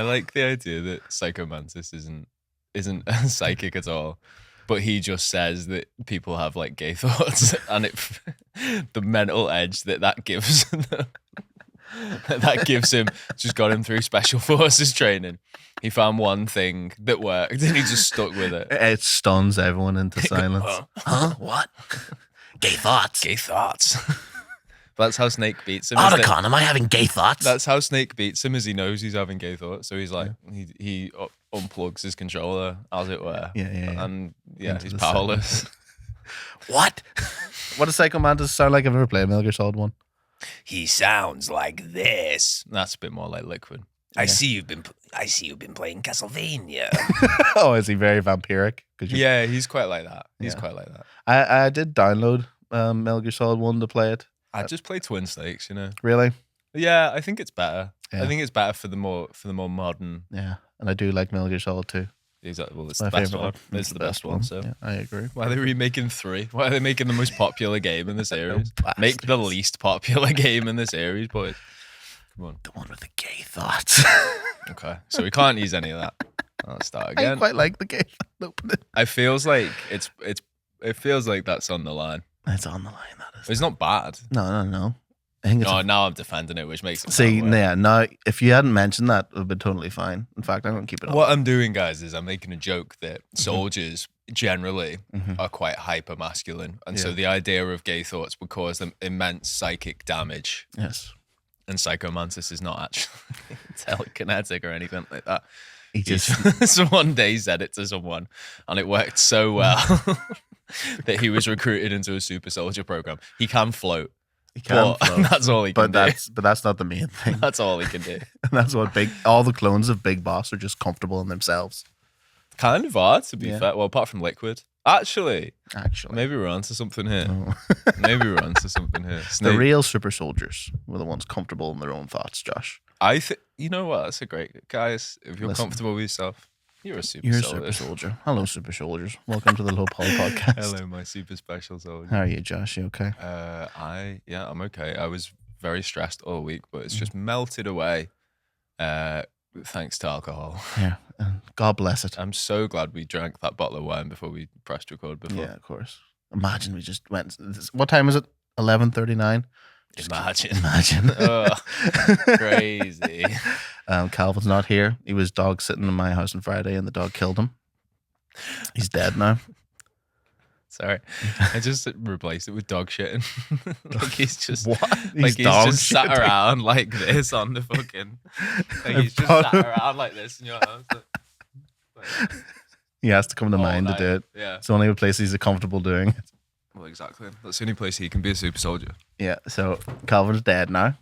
like the idea that Psychomantis isn't psychic at all, but he just says that people have like gay thoughts, and the mental edge that gives that gives him just got him through special forces training. He found one thing that worked, and he just stuck with it. It stuns everyone into silence. Huh? What? Gay thoughts. Gay thoughts. That's how Snake beats him. Otacon, am I having gay thoughts? That's how Snake beats him, is he knows he's having gay thoughts. So he's like, he unplugs his controller, as it were. Yeah. And he's powerless. What? What does Psychomantis sound like? I've never played a Metal Gear Solid 1. He sounds like this. That's a bit more like Liquid. Yeah. I see you've been playing Castlevania. Oh, is he very vampiric? Yeah, he's quite like that. He's quite like that. I did download Metal Gear Solid 1 to play it. I just play Twin Snakes, Really? Yeah, I think it's better. Yeah. I think it's better for the more modern. Yeah, and I do like Metal Gear Solid 2. Exactly. Well, it's My the best favorite one. one. It's the best one. So yeah, I agree. why are they remaking 3? Why are they making the most popular game in the series? Bastards. Make the least popular game in the series, boys. Come on. The one with the gay thoughts. Okay, so we can't use any of that. I'll start again. I quite like the gay opening. It feels like it feels like that's on the line. It's on the line. That is. It's not bad. No. I think it's. No, now I'm defending it, which makes it See, sound weird. yeah, now if you hadn't mentioned that, it would have been totally fine. In fact, I'm going to keep it on. What I'm doing, guys, is I'm making a joke that soldiers generally Mhm. are quite hyper masculine, and so Yeah. the idea of gay thoughts would cause them immense psychic damage. Yes. And Psychomantis is not actually telekinetic or anything like that. He just. So one day said it to someone, and it worked so well that he was recruited into a super soldier program. He can float. He can But float. that's all he can But do. that's not the main thing. That's all he can do. And that's what all the clones of Big Boss are just comfortable in themselves. Kind of hard, to be Yeah. fair. Well, apart from Liquid. Actually, Actually. maybe we're onto something here. No. Maybe we're onto something here. The Snake, real super soldiers were the ones comfortable in their own thoughts, Josh. I think, you know what? That's a great, guys, if you're Listen. comfortable with yourself, you're a super You're a soldier. super soldier. Hello, super soldiers. Welcome to the Low Poly Podcast. Hello, my super special soldier. How are you, Josh? You okay? I'm okay. I was very stressed all week, but Mm. it's just melted away thanks to alcohol. Yeah. God bless it. I'm so glad we drank that bottle of wine before we pressed record before. Yeah, of course. Imagine we just went. What time is it? 11:39. Imagine. Ugh, crazy. Calvin's not here. He was dog sitting in my house on Friday, and the dog killed him. He's dead now. Sorry. I just replaced it with dog shitting. Like he's just What? like he's dog just sat shitting? around like this on the fucking like he's just brought sat around like this in your house. Like, He has to come to all mind to night. do it. Yeah. It's the only place he's comfortable doing it. Well, exactly. That's the only place he can be a super soldier. Yeah. So Calvin's dead now.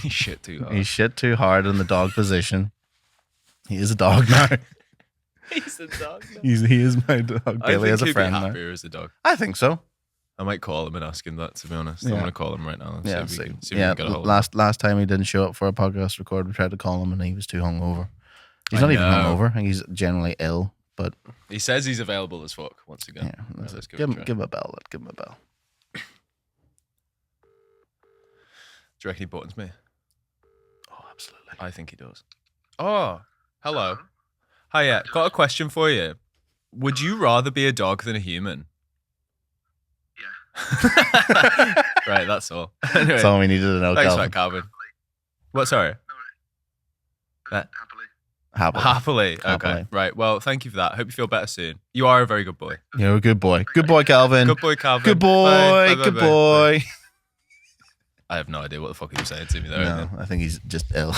He shit too hard. He shit too hard in the dog position. He is a dog now. He's a dog. He is my dog. I Billy think is a he'd friend be now. happier as a dog. I think so. I might call him and ask him that, to be honest. I'm Yeah. going to call him right now. And Yeah. see if we See. can, see if we can get a hold of him. Last time he didn't show up for a podcast record, we tried to call him and he was too hungover. He's I not even know. hungover. I think he's generally ill. But He says he's available as fuck once again. yeah, Right, that's let's it. give Give it a him, try. give him a bell. Give him a bell. Do you reckon he buttons me? Oh, absolutely. I think he does. Oh, hello. Hiya, got a question for you. Would you rather be a dog than a human? Yeah. Right, that's all. Anyway, That's all we needed to know, thanks for Calvin. that, Calvin. What, sorry? That- Happily. Happily. Okay, Happily. right. Well, thank you for that. Hope you feel better soon. You are a very good boy. You're a good boy. Good boy, Calvin. Good boy, Calvin. Good boy. Bye, bye, Good bye, bye. boy. I have no idea what the fuck he was saying to me there. No, I think he's just ill.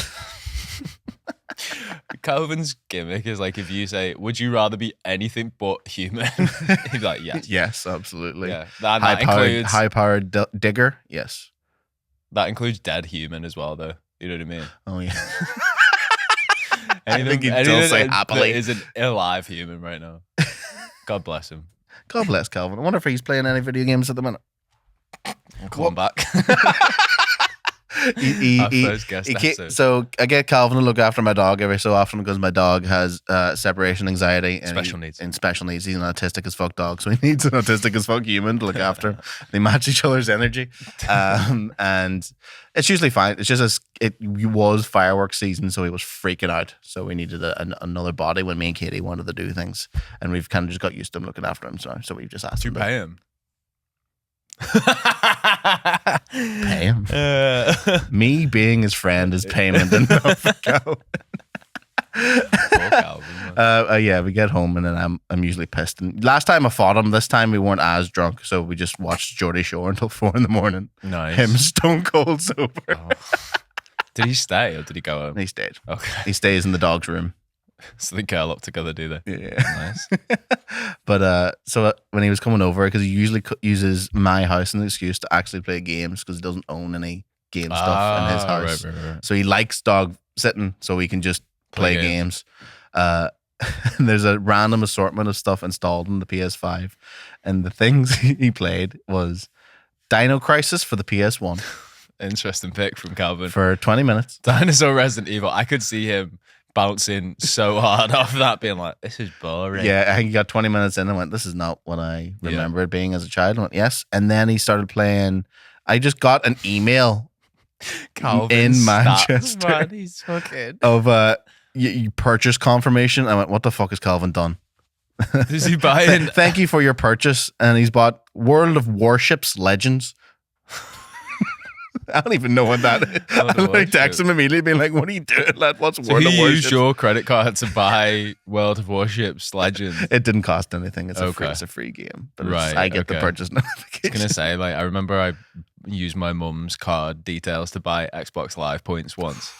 Calvin's gimmick is like if you say, "Would you rather be anything but human?" He's like, "Yes." Yes, absolutely. Yeah, that includes High-powered digger. Yes. that includes dead human as well, though. You know what I mean? Oh yeah. Anything, think he'd anything still say that happily. is an alive human right now. God bless him. God bless Calvin. I wonder if he's playing any video games at the minute. I'm coming back. Our first guest episode. So I get Calvin to look after my dog every so often because my dog has separation anxiety and Special needs. And special needs. He's an autistic as fuck dog, so he needs an autistic as fuck human to look after him. They match each other's energy, and it's usually fine. It's just it was fireworks season, so he was freaking out. So we needed another body when me and Katie wanted to do things, and we've kind of just got used to him looking after him. So we've just asked Do you him. pay him? Pay him. Me being his friend is payment enough for Calvin. Poor Calvin, man. Yeah, we get home and then I'm usually pissed. And last time I fought him, this time we weren't as drunk, so we just watched Geordie Shore until 4 a.m. Nice. Him stone cold sober. Oh. Did he stay or did he go home? He stayed. Okay. He stays in the dog's room. So they curl up together, do they? Yeah. Nice. But so when he was coming over, because he usually uses my house as an excuse to actually play games because he doesn't own any game stuff in his house. Right. So he likes dog sitting, so we can just play games. And there's a random assortment of stuff installed in the PS5, and the things he played was Dino Crisis for the PS1 Interesting pick from Calvin. for 20 minutes. Dinosaur Resident Evil. I could see him bouncing so hard off that, being like, this is boring. Yeah, I think he got 20 minutes in and went, this is not what I remember it being as a child. I went, yes. And then he started playing. I just got an email Calvin in stats, Manchester man, he's fucking. of you purchase confirmation. I went, what the fuck has Calvin done? Is he buying? Thank you for your purchase. And he's bought World of Warships Legends. I don't even know what that is. I text him immediately being like, what are you doing, lad? What's So World he of Warships? used your credit card to buy World of Warships Legends. It didn't cost anything. It's Okay. a free game. But Right, I get the okay. purchase I was notification. gonna say, like, I remember I used my mum's card details to buy Xbox Live points once,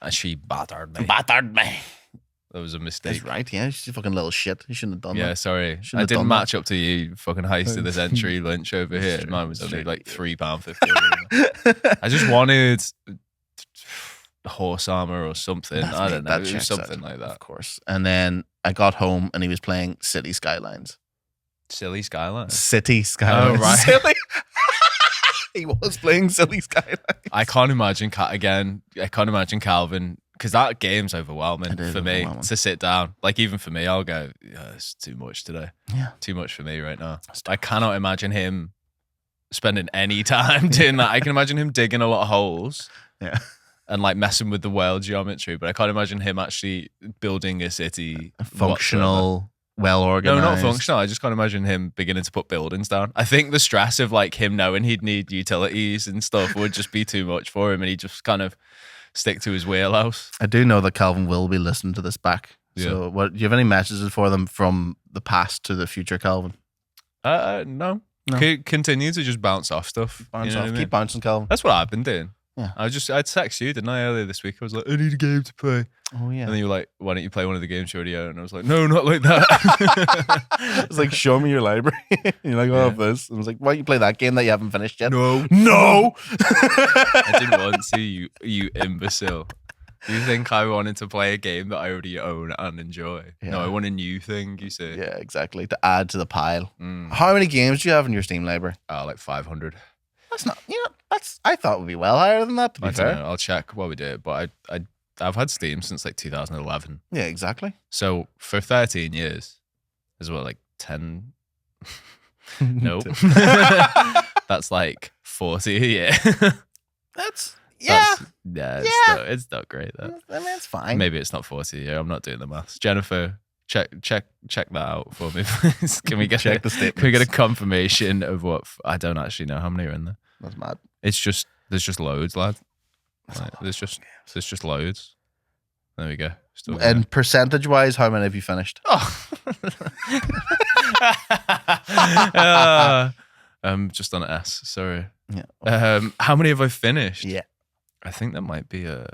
and she battered me. Battered me. That was a mistake. That's right, yeah. She's a fucking little shit. You shouldn't have done Yeah, that. sorry. Shouldn't I have didn't done match up to you. Fucking heisted this entry lunch over here. It's true, Mine was it's only true. like £3.50. I just wanted horse armor or something. That's I me. don't know. That It was checks something out, like that. Of course. And then I got home and he was playing City Skylines. Silly Skyline. City Skylines. Oh, right. Silly. He was playing Silly Skylines. I can't imagine I can't imagine Calvin, because that game's overwhelming It is for me overwhelming. to sit down. Like, even for me, I'll go, yeah, it's too much today. Yeah. Too much for me right now. I cannot imagine him spending any time doing that. I can imagine him digging a lot of holes. Yeah. And like messing with the world geometry, but I can't imagine him actually building a city Functional, well whatsoever. No, organized. not functional. I just can't imagine him beginning to put buildings down. I think the stress of like him knowing he'd need utilities and stuff would just be too much for him, and he'd just kind of stick to his wheelhouse. I do know that Calvin will be listening to this back. So, what do you have any messages for them from the past to the future, Calvin? No. Continue to just bounce off stuff. Bounce You know off. what I mean? Keep bouncing, Calvin. That's what I've been doing. Yeah. I'd text you, didn't I, earlier this week? I was like, I need a game to play. Oh, yeah. And then you were like, why don't you play one of the games you already own? And I was like, no, not like that. It's like, show me your library. You're like, I have this. And I was like, why don't you play that game that you haven't finished yet? No. No! I didn't want to, you imbecile. You think I wanted to play a game that I already own and enjoy? Yeah. No, I want a new thing, you see. Yeah, exactly. To add to the pile. Mm. How many games do you have in your Steam library? Like 500. That's not, I thought would be well higher than that, to be I don't fair. know. I'll check while we do it. But I've had Steam since like 2011. Yeah, exactly. So for 13 years, is what, like 10? Nope. That's like 40 a year. That's, yeah. It's not great though. I mean, it's fine. Maybe it's not 40 a year. I'm not doing the maths. Jennifer, check that out for me, please. Can we get Check the Can we get a statements. confirmation of what? I don't actually know how many are in there. That's mad. There's just loads, lad. Like, there's just loads. There we go. Still going. And percentage-wise, how many have you finished? Oh. Just on S. Sorry. Yeah. How many have I finished? Yeah. I think that might be a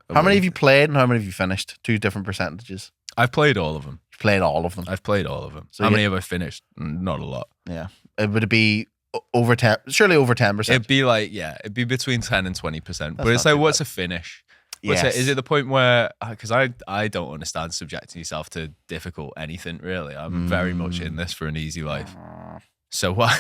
How many way- have you played and how many have you finished? Two different percentages. I've played all of them. You've played all of them. I've played all of them. So How you- many have I finished? Not a lot. Yeah. Would it be over 10? Surely over 10%. It'd be like, it'd be between 10 and 20%. But it's not like, too what's bad. a finish? Yes. Is it the point where, because I don't understand subjecting yourself to difficult anything really. I'm very much in this for an easy life. So why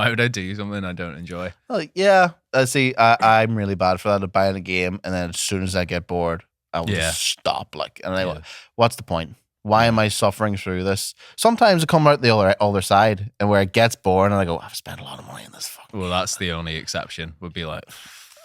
would I do something I don't enjoy? Like, yeah. See, I'm really bad for that of buying a game, and then as soon as I get bored, I will Yeah. just stop. Like, and I go, Yeah. what's the point? Why am I suffering through this? Sometimes it comes out the other side, and where it gets boring, and I go, I've spent a lot of money on this fucking Well, game. that's the only exception. Would be like,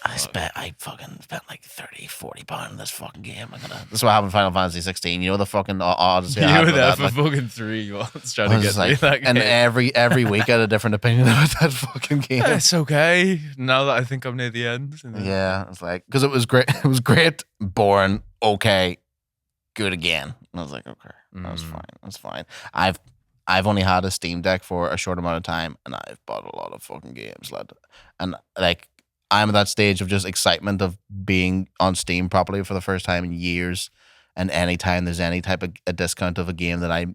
I fucking spent like 30, 40 pounds on this fucking game. That's what happened in Final Fantasy 16. You know the fucking Odyssey. I you had were with there that, for like, fucking 3 months trying I to was get just through like, that game. and every week I had a different opinion about that fucking game. Yeah, it's okay. Now that I think I'm near the end. Yeah, it's like, because it was great. It was great, boring, okay, good again. And I was like, okay, that's fine. That's fine. I've only had a Steam Deck for a short amount of time, and I've bought a lot of fucking games, lad. And like, I'm at that stage of just excitement of being on Steam properly for the first time in years. And anytime there's any type of a discount of a game that I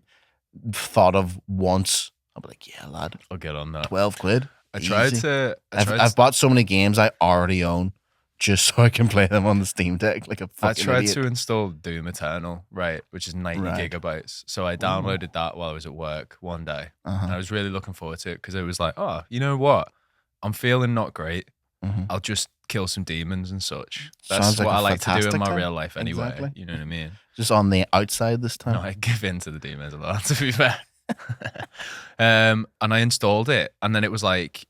thought of once, I'll be like, yeah, lad, I'll get on that. 12 quid. I tried Easy. to. I've bought so many games I already own just so I can play them on the Steam Deck like a fucking I tried idiot. to install Doom Eternal, right, which is 90 Right. gigabytes. So I downloaded that while I was at work one day. Uh-huh. And I was really looking forward to it because it was like, oh, you know what? I'm feeling not great. Mhm. I'll just kill some demons and such. That's Sounds like what a I like to do in fantastic my time. real life anyway. Exactly. You know what I mean? Just on the outside this time. No, I give in to the demons a lot, to be fair. And I installed it, and then it was like,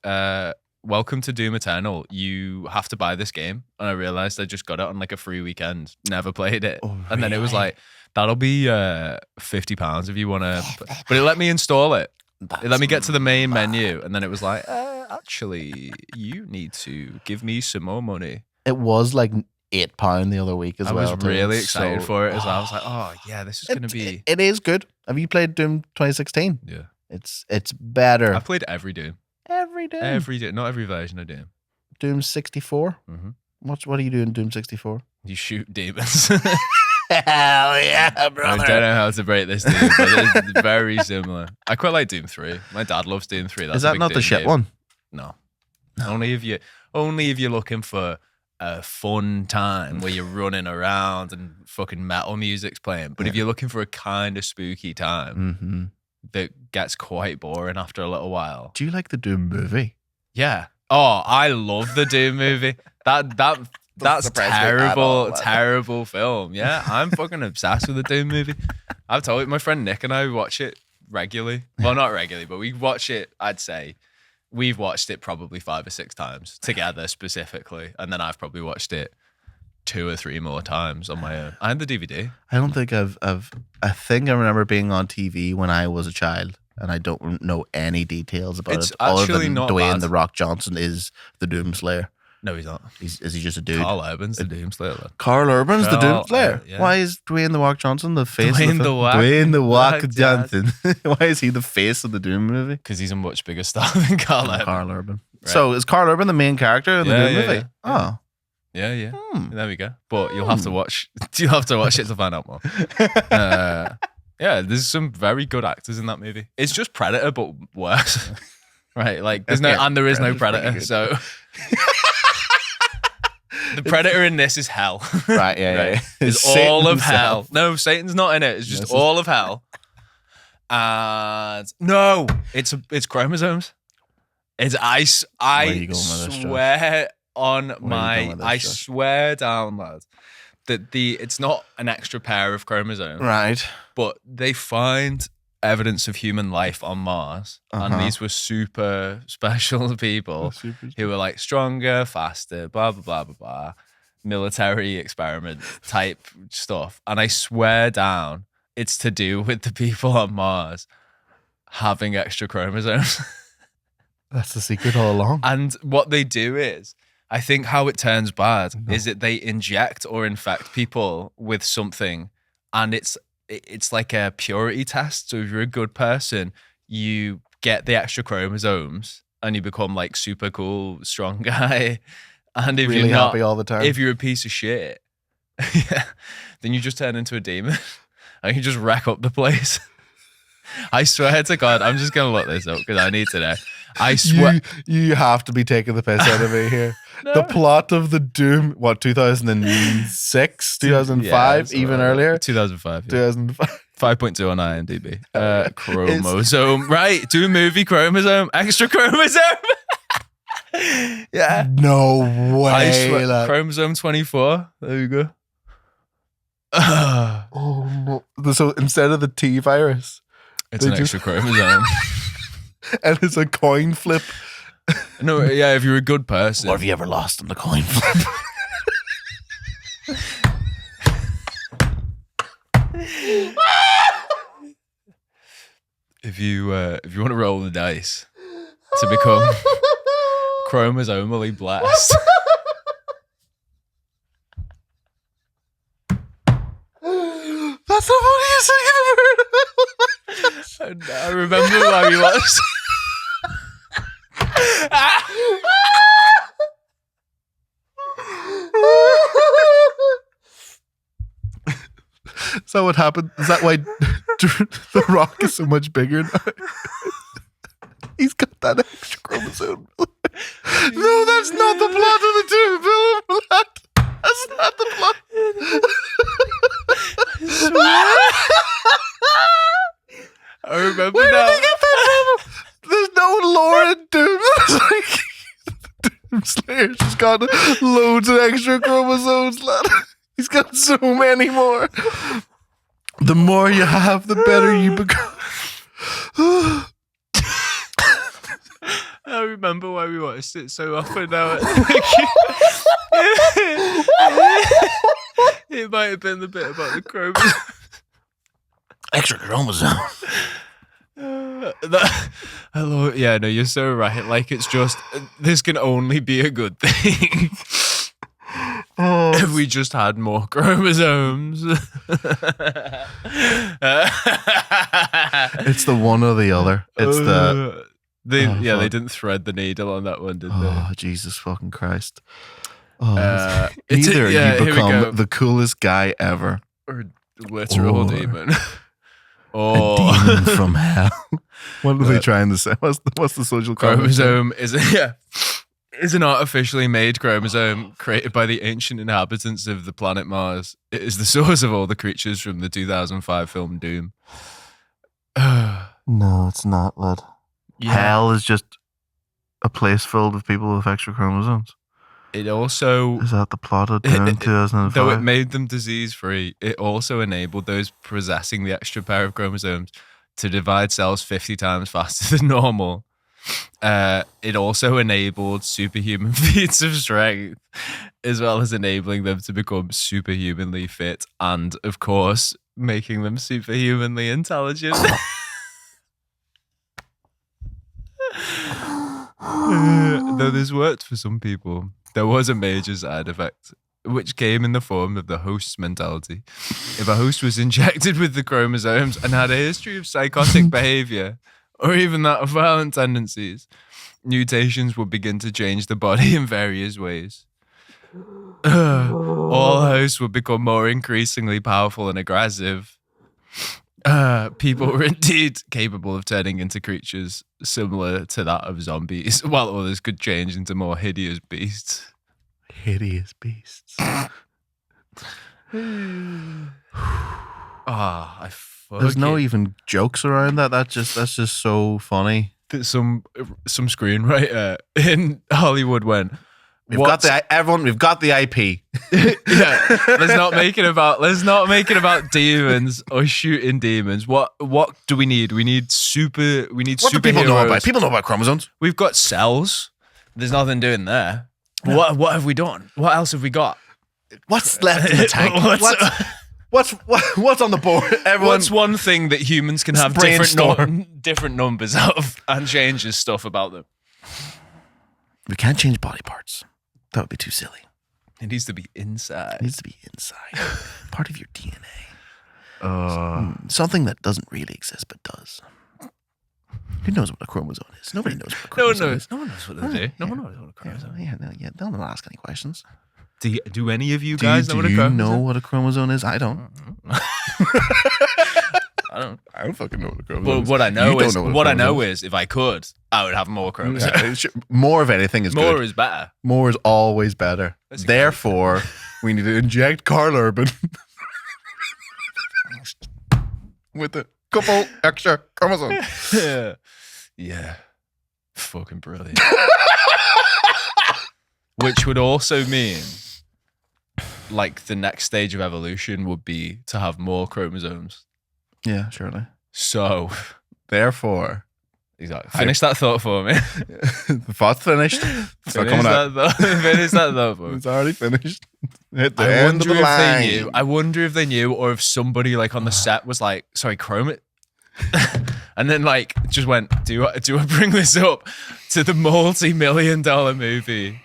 welcome to Doom Eternal. You have to buy this game. And I realized I just got it on like a free weekend, never played it. Oh, And then it was really? like, that'll be £50 if you want to. But it let me install it. It let me get to the main menu, and then it was like, actually, you need to give me some more money. It was like £8 the other week as I well. was too. really excited So- for it as well. I was like, oh, yeah, this is going to be. It is good. Have you played Doom 2016? Yeah. It's better. I've played every Doom. Every Doom. Every Doom. Not every version of Doom. Doom 64? Mhm. What do you do in Doom 64? You shoot demons. Hell yeah, I brother. don't know how to break this to you, but it's very similar. I quite like Doom 3. My dad loves Doom 3. That's Is a that big not the Doom shit game. one? No. Only if you're looking for a fun time where you're running around and fucking metal music's playing. But if you're looking for a kind of spooky time Mm-hmm. that gets quite boring after a little while. Do you like the Doom movie? Yeah. Oh, I love the Doom movie. That's surprise me at all, terrible, man. terrible film. Yeah, I'm fucking obsessed with the Doom movie. I've told you, my friend Nick and I watch it regularly. Well, not regularly, but we watch it, I'd say. We've watched it probably 5 or 6 times together specifically. And then I've probably watched it 2 or 3 more times on my own. And the DVD. I don't think I think I remember being on TV when I was a child, and I don't know any details about It's it other actually than not Dwayne bad. The Rock Johnson is the Doom Slayer. No, he's not. Is he just a dude? Carl Urban's the Doom Slayer. lad. Carl Urban's the Carl, Doom Slayer. yeah. Why is Dwayne The Rock Johnson the face Dwayne of the The film? Rock- Dwayne The Rock Rock Johnson. Why is he the face of the Doom movie? Because he's a much bigger star than Carl Urban. Carl Urban. Right. So is Carl Urban the main character in the Yeah, Doom yeah, movie? yeah, yeah. Oh. Yeah, yeah. Hmm. There we go. But you'll have to watch. You'll have to watch it to find out more. Yeah, there's some very good actors in that movie. It's just Predator, but worse. Right? Like there's no, Yeah, and there is no Predator's Predator. pretty So the Predator in this is hell. Right, yeah, Right. yeah. It's Satan all of himself. hell. No, Satan's not in it. It's just This is- all of hell. And no, it's chromosomes. It's I Where are you going with this, Josh? swear on Where are you my going with this, I Josh? swear down, lads, that it's not an extra pair of chromosomes, Right. but they find evidence of human life on Mars, and Uh-huh. these were super special people who were like stronger, faster, blah blah blah blah blah, military experiment type stuff. And I swear down, it's to do with the people on Mars having extra chromosomes. That's the secret all along. And what they do is, I think how it turns bad is that they inject or infect people with something, and it's like a purity test. So if you're a good person, you get the extra chromosomes and you become like super cool, strong guy. And if Really you're not, happy all the time. if you're a piece of shit, yeah, then you just turn into a demon and you just wreck up the place. I swear to God, I'm just gonna look this up because I need to know. I swear. You have to be taking the piss out of me here. The plot of the Doom, what, 2006, 2005, Yeah, even something like earlier? that. 2005. Yeah. 2005. 5.2 on IMDb. Chromosome. Right. Do a movie, chromosome. Extra chromosome. Yeah. No way. Chromosome 24. There you go. Oh no. So instead of the T virus, It's an extra chromosome. and it's a coin flip. No, yeah, if you're a good person. What have you ever lost on the coin flip? If you want to roll the dice to become chromosomally blessed. That's the funniest thing I've ever heard. And I remember why we watched. Is that what happened? Is that why The Rock is so much bigger now? He's got that extra chromosome. No, that's not the plot of the film. That's not the plot. I remember Where now. did they get that from? There's no lore in Doom. It's like Doom Slayer's just got loads of extra chromosomes, lad. He's got so many more. The more you have, the better you become. I remember why we watched it so often now. It might have been the bit about the chromosome. Extra chromosome. Hello, yeah, no, you're so right. Like, it's just, this can only be a good thing. If we just had more chromosomes. It's the one or the other. It's they fuck. didn't thread the needle on that one, did they? Oh, Jesus fucking Christ. Oh, Here either we you go. become the coolest guy ever. Or literal Or demon. A demon from hell. What are they trying to say? What's the social Chromosome is an artificially made chromosome created by the ancient inhabitants of the planet Mars. It is the source of all the creatures from the 2005 film Doom. No, it's not, lad. Yeah. Hell is just a place filled with people with extra chromosomes. It also, Is that the plot of Doom 2005? though it made them disease-free, it also enabled those possessing the extra pair of chromosomes to divide cells 50 times faster than normal. It also enabled superhuman feats of strength, as well as enabling them to become superhumanly fit and, of course, making them superhumanly intelligent. Though this worked for some people, there was a major side effect, which came in the form of the host's mentality. If a host was injected with the chromosomes and had a history of psychotic behavior, or even that of violent tendencies, mutations would begin to change the body in various ways. All hosts would become more increasingly powerful and aggressive. People were indeed capable of turning into creatures similar to that of zombies, while others could change into more hideous beasts. Hideous beasts. There's no even jokes around that. That's just so funny. Some screenwriter in Hollywood went, We've got the IP. yeah, let's not make it about demons or shooting demons. What do we need? We need What do people know about? People know about chromosomes. We've got cells. There's nothing doing there. No. What have we done? What else have we got? What's left in the tank? What's on the board? What's one thing that humans can have different numbers of and changes stuff about them? We can't change body parts. That would be too silly. It needs to be inside. It needs to be inside. Part of your DNA. Something that doesn't really exist but does. Who knows what a chromosome is? Nobody knows what a chromosome is. No one knows what they do. No one knows what a chromosome is. Yeah. Don't ask any questions. Do any of you guys know what a chromosome is? Do you know what a chromosome is? I don't. I don't fucking know what a chromosome is. But what I know is if I could, I would have more chromosomes. More of anything is good. More is better. More is always better. Therefore, we need to inject Carl Urban with a couple extra chromosomes. Yeah. Fucking brilliant. Which would also mean, like, the next stage of evolution would be to have more chromosomes. Yeah, surely. So, Therefore, exactly. Finish that thought for me. the thought's finished. It's not Finish coming out. that thought. Finish that thought for me. It's already finished. Hit the I end of wonder the if line. they knew. I wonder if they knew, or if somebody like on the set was like, "Sorry, chrome it," and then like just went, "Do I bring this up to the multi-million-dollar movie?"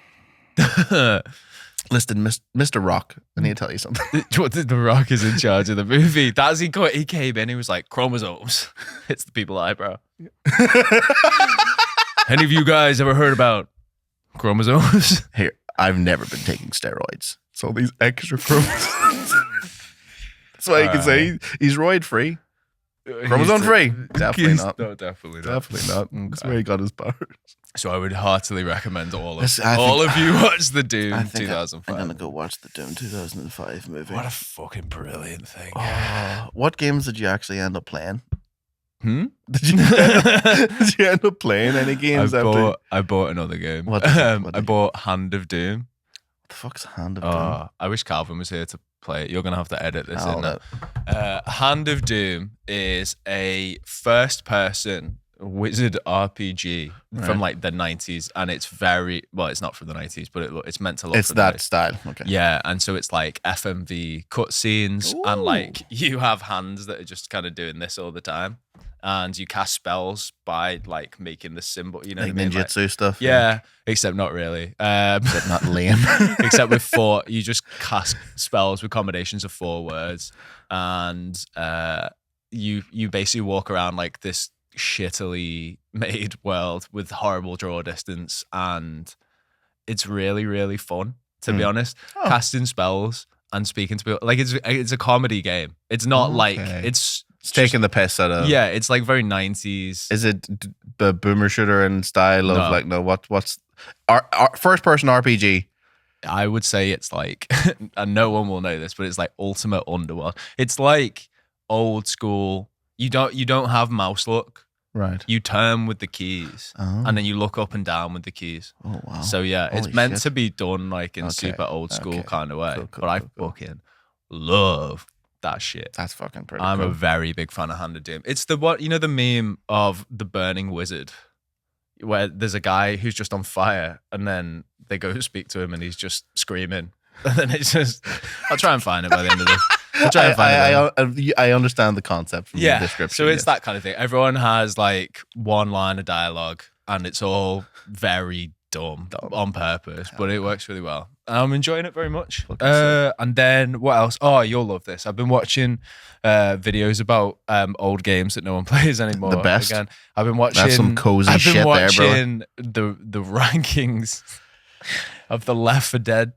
Listen, Mr. Rock, I need to tell you something. What did The Rock is in charge of the movie? That's he came in. He was like, "Chromosomes." Hits the people eyebrow. Any of you guys ever heard about chromosomes? Here, I've never been taking steroids. So these extra chromosomes. That's why you can say he's roid free. Chromosome free. Definitely not. No, definitely not. Definitely not. That's where he got his powers. So I would heartily recommend all I think- of you watch the Doom I think 2005. I'm gonna go watch the Doom 2005 movie. What a fucking brilliant thing. What games did you actually end up playing? Hmm? Did you end up playing any games I bought another game. What did you- I bought Hand of Doom. What the fuck's Hand of Doom? I wish Calvin was here to play it. You're going to have to edit this I'll in now. Hand of Doom is a first-person wizard RPG from like the 90s, and it's very well. It's not from the 90s, but it's meant to look. It's from that the 90s. style. Okay. Yeah, and so it's like FMV cutscenes, and Ooh. like you have hands that are just kind of doing this all the time, and you cast spells by like making the symbol. You know, Like what I mean? ninjutsu stuff. Yeah, except not really. But not lame. Except with four, you just cast spells with combinations of 4 words, and you basically walk around like this shittily made world with horrible draw distance, and it's really, really fun, to be honest. Oh. Casting spells and speaking to people, like it's a comedy game. It's not like Okay. it's It's taking the piss out of. yeah, it's like very 90s. Is it the boomer shooter in style of No. what's our first person RPG? I would say it's like, and no one will know this, but it's like Ultimate Underworld. It's like old school. You don't have mouse look. Right. You turn with the keys, Oh. and then you look up and down with the keys. Oh wow. So yeah, it's Holy meant shit. to be done like in Okay, super old school okay. kind of way. Cool, cool, but I cool, cool. fucking love that shit. That's fucking pretty I'm cool. a very big fan of Hand of Doom. It's the the meme of the burning wizard, where there's a guy who's just on fire, and then they go speak to him, and he's just screaming, and then it's just. I'll try and find it by the end of this. I'll try and find it. I understand the concept from the description. So it's yes. that kind of thing. Everyone has like one line of dialogue, and it's all very dumb on purpose, but it works really well. I'm enjoying it very much. And then what else? Oh, you'll love this. I've been watching videos about old games that no one plays anymore. The best. Again, I've been watching. That's some cozy I've been shit there, bro. watching the rankings of the Left 4 Dead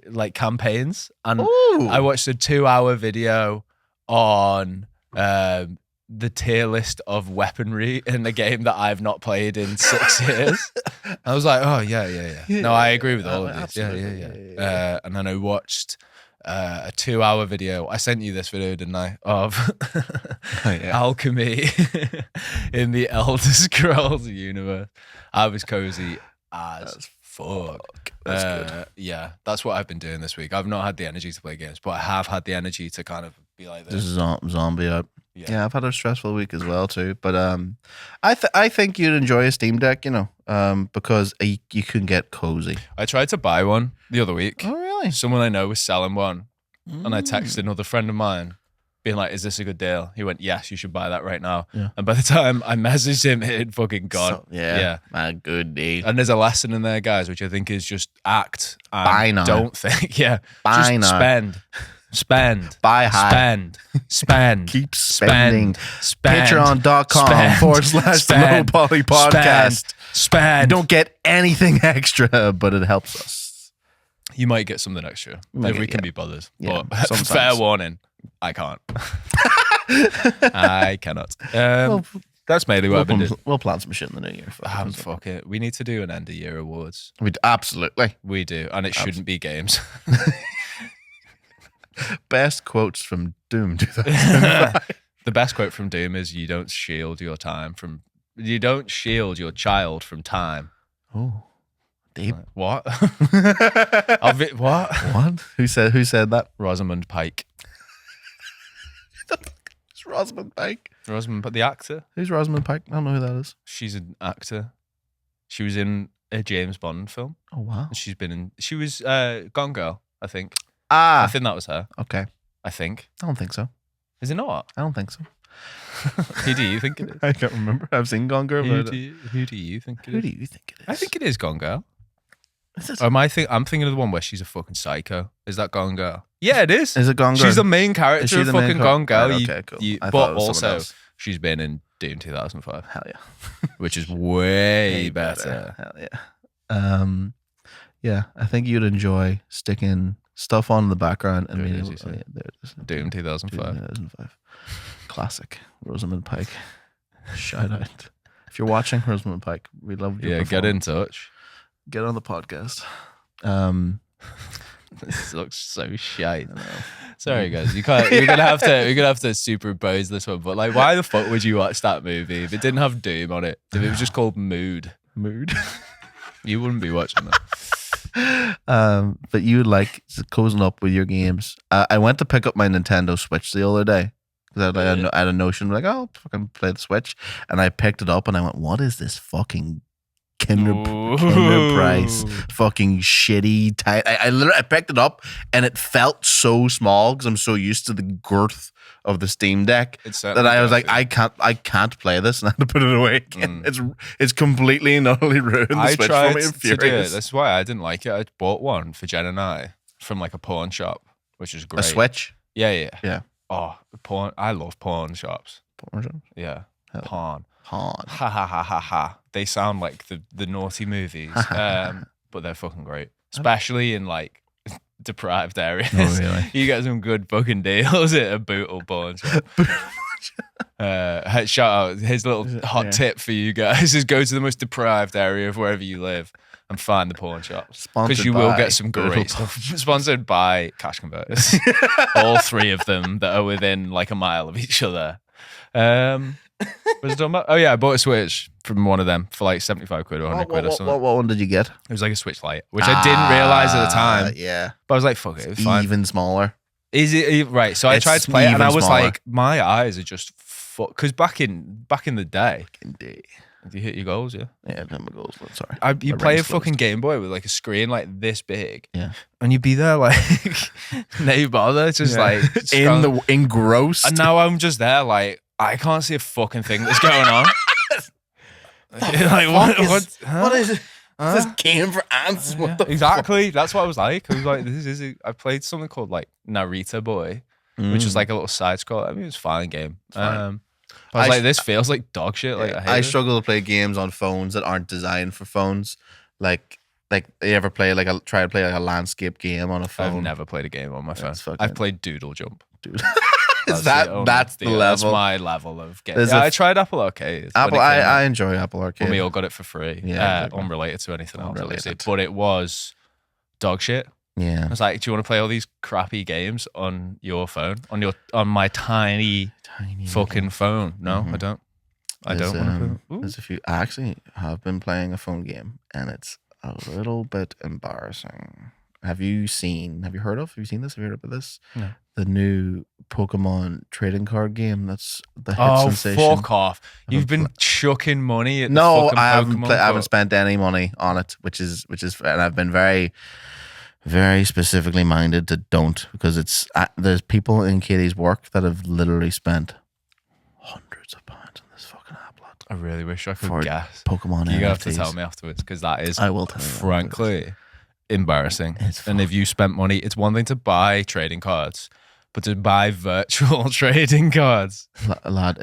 like campaigns, and Ooh. I watched a 2-hour video on the tier list of weaponry in the game that I've not played in 6 years. I was like, oh yeah. No, I agree with all of this. Yeah. And then I watched a 2-hour video. I sent you this video, didn't I? Of alchemy in the Elder Scrolls universe. I was cozy as fuck. That's good. Yeah, that's what I've been doing this week. I've not had the energy to play games, but I have had the energy to kind of be like This this. is zombie up. Yeah. Yeah, I've had a stressful week as well too. But I think you'd enjoy a Steam Deck, because you can get cozy. I tried to buy one the other week. Oh really? Someone I know was selling one, and I texted another friend of mine, being like, "Is this a good deal?" He went, "Yes, you should buy that right now." Yeah. And by the time I messaged him, it had fucking gone. So, yeah, a good deal. And there's a lesson in there, guys, which I think is just act and Buy now. don't think. Yeah, Buy just now. spend, Buy high. spend, Keep spending. spend. Patreon.com / the Low Poly Podcast. Spend. You don't get anything extra, but it helps us. You might get something extra if we can be bothered. Yeah, But sometimes. fair warning, I can't. I cannot. That's mainly what I've been doing. We'll plan some shit in the new year. Fuck it. We need to do an end of year awards. Absolutely. We do, and it shouldn't be games. Best quotes from Doom 2005. The best quote from Doom is, "You don't shield your child from time." Oh, deep. Like, what? What? What? Who said that? Rosamund Pike. It's Rosamund Pike. But the actor. Who's Rosamund Pike? I don't know who that is. She's an actor. She was in a James Bond film. Oh wow. She was Gone Girl, I think. Ah, I think that was her. okay. I think. I don't think so. Is it not? I don't think so. Who do you think it is? I can't remember. I've seen Gone Girl. Who do you think it is? Who do you think it is? I think it is Gone Girl. Is it? Or I'm thinking of the one where she's a fucking psycho. Is that Gone Girl? Yeah, it is. Is it Gone Girl? She's the main Is character she of the main fucking char- Gone Girl. Right, okay, cool. I thought But it was someone also, else. she's been in Doom 2005, Hell yeah. which is way better. Hell yeah. Yeah, I think you'd enjoy sticking stuff on in the background and There it being is, able you see. there it is. Doom 2005. 2005. Classic. Rosamund Pike. Shout out. If you're watching Rosamund Pike, we love your Yeah, get in performance. touch. Get on the podcast. This looks so shite. Sorry guys, you can't. You're gonna have to superimpose this one. But like, why the fuck would you watch that movie if it didn't have Doom on it? If it was just called Mood, you wouldn't be watching that. But you would like cozying up with your games. I went to pick up my Nintendo Switch the other day because I had a notion like, oh, I'll fucking play the Switch, and I picked it up and I went, what is this fucking Kinder Price fucking shitty tight? I literally picked it up and it felt so small because I'm so used to the girth of the Steam Deck that I was like, I can't play this, and I had to put it away again. It's completely and utterly ruined the Switch for me. I'm furious. That's why I didn't like it. I bought one for Jen and I from like a pawn shop, which is great. A Switch? Yeah. Oh, pawn! I love pawn shops. Pawn shop? Yeah, Hell. pawn. Pawn. Ha ha ha ha ha. They sound like the naughty movies, but they're fucking great, especially in like deprived areas. Oh, really? You get some good fucking deals at a Bootle pawn shop. Shout out his little hot tip for you guys is go to the most deprived area of wherever you live and find the pawn shops, because you will get some great stuff. Sponsored by Cash Converters. All three of them that are within like a mile of each other. What was I talking about? Oh yeah, I bought a Switch from one of them for like 75 quid or 100 quid or something. What one did you get? It was like a Switch Lite, which I didn't realize at the time. Yeah. But I was like, fuck it, it's fine. Even smaller. Is it right? So I It's tried to play it and I even was smaller. like, my eyes are just because back in the day, Indeed. you hit your goals, yeah. Yeah, my goals. Sorry. You My play a brain's fucking Game Boy with like a screen like this big, Yeah. and you'd be there like no bother, just like engrossed. And now I'm just there like I can't see a fucking thing that's going on. Like what is it? Huh? This game for ants. What the Exactly. That's what I was like. I was like, this is. I played something called like Narita Boy, which was like a little side scroll. I mean, it was a fine game. fine. I was like, this feels like dog shit. Like I hate it. struggle to play games on phones that aren't designed for phones. Like you ever play try to play like a landscape game on a phone? I've never played a game on my phone. fucking- I've played Doodle Jump. Dude. That's the That's level. my level of game. There's Yeah, a- I tried Apple Arcade. Apple. I enjoy Apple Arcade. When we all got it for free. Yeah, exactly. Unrelated to anything else, Unrelated. obviously. But it was dog shit. Yeah. I was like, do you want to play all these crappy games on your phone? On my tiny fucking phone? No, I don't. I don't want to play. There's a few. I actually have been playing a phone game, and it's a little bit embarrassing. Have you heard of? Have you seen this? Have you heard about this? No. The new Pokemon trading card game. That's the hit Oh, sensation. fuck off! You've been chucking money at the No, fucking I haven't. Pokemon I haven't Go. spent any money on it, which is, and I've been very, very specifically minded to don't, because it's there's people in Katie's work that have literally spent hundreds of pounds on this fucking app lot I really wish I could for guess. Pokemon You're gonna have NFTs. to tell me afterwards, because that is, I will tell you. frankly, embarrassing. It's And if you spent money, it's one thing to buy trading cards, but to buy virtual trading cards, Lad,